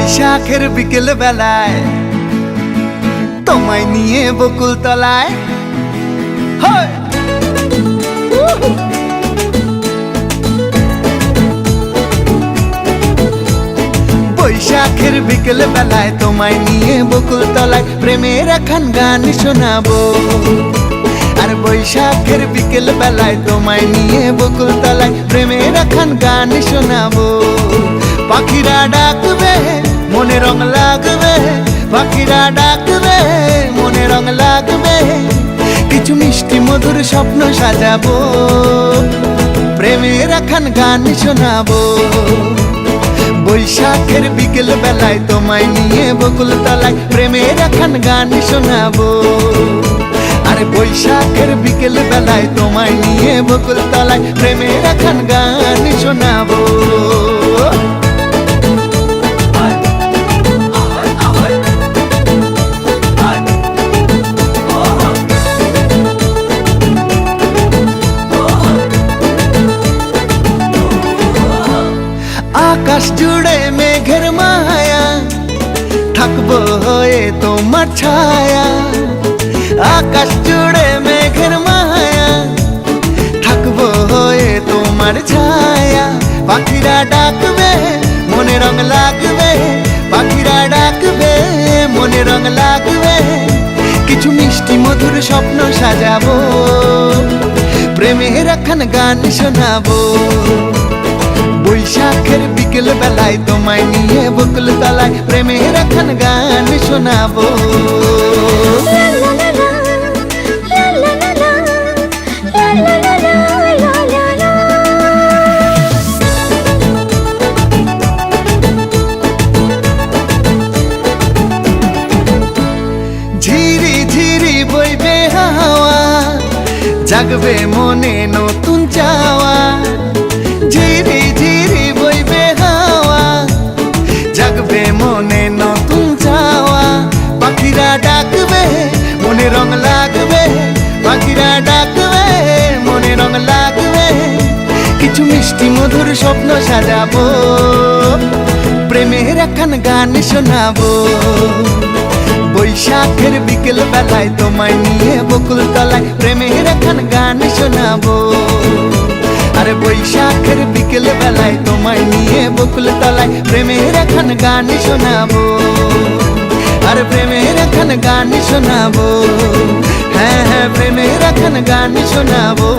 বৈশাখের বিকেল বেলায় তোমায় নিয়ে বকুল তলায় বৈশাখের বিকেল বেলায় তোমায় নিয়ে বকুল তলায় প্রেমের একখান গান শোনাবো। আর বৈশাখের বিকেল বেলায় তোমায় নিয়ে বকুল তলায় প্রেমের একখান গান শোনাবো। পাখিরা ডাকবে মনে রং লাগবে, পাখিরা ডাকবে মনে রং লাগবে, কিছু মিষ্টি মধুর স্বপ্ন সাজাবো, প্রেমের একখান গান শোনাবো। বৈশাখের বিকেল বেলায় তোমায় নিয়ে বকুল তলায় প্রেমের একখান গান শোনাবো। আরে বৈশাখের বিকেল বেলায় তোমায় নিয়ে বকুল তলায় প্রেমের একখান গান শোনাবো। আকাশ জুড়ে মেঘের মায়া, থাকবো হয়ে তোমার ছায়া। আকাশ জুড়ে মেঘের মায়া, থাকবো হয়ে তোমার ছায়া। পাখিরা ডাকবে মনে রং লাগবে, পাখিরা ডাকবে মনে রং লাগবে, কিছু মিষ্টি মধুর স্বপ্ন সাজাবো, প্রেমের একখান গান শোনাবো। বৈশাখের বিকেল বেলায় তোমায় নিয়ে বকুল তলায় প্রেমের একখান গান শোনাবো। ঝিরি ঝিরি বইবে হাওয়া, জাগবে মনে নতুন চাওয়া। ঝিরি ঝিরি বইবে হাওয়া, জাগবে মনে নতুন চাওয়া। পাখিরা ডাকবে মনে রং লাগবে, পাখিরা ডাকবে মনে রং লাগবে, কিছু মিষ্টি মধুর স্বপ্ন সাজাবো, প্রেমের একখান গান শোনাবো। বৈশাখের বিকেল বেলায় তোমায় নিয়ে বকুল তলায় প্রেমের একখান গান শোনাবো। আরে বৈশাখের বিকেল বেলায় তোমায় নিয়ে বকুল তলায় প্রেমের একখান গান শোনাবো। আর প্রেমের একখান গান শোনাবো, হ্যাঁ হ্যাঁ প্রেমের একখান গান শোনাবো।